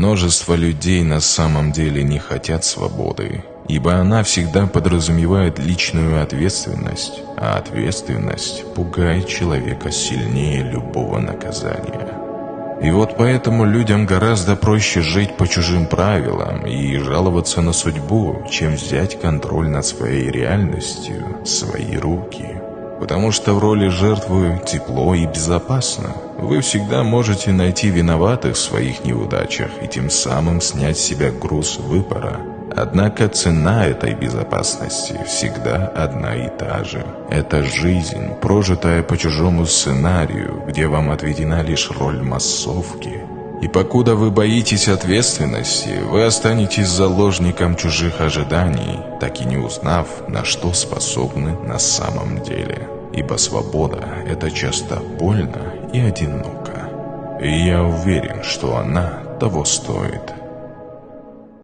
Множество людей на самом деле не хотят свободы, ибо она всегда подразумевает личную ответственность, а ответственность пугает человека сильнее любого наказания. И вот поэтому людям гораздо проще жить по чужим правилам и жаловаться на судьбу, чем взять контроль над своей реальностью в свои руки. Потому что в роли жертвы тепло и безопасно. Вы всегда можете найти виноватых в своих неудачах и тем самым снять с себя груз выбора. Однако цена этой безопасности всегда одна и та же. Это жизнь, прожитая по чужому сценарию, где вам отведена лишь роль массовки. И покуда вы боитесь ответственности, вы останетесь заложником чужих ожиданий, так и не узнав, на что способны на самом деле. Ибо свобода – это часто больно и одиноко. И я уверен, что она того стоит.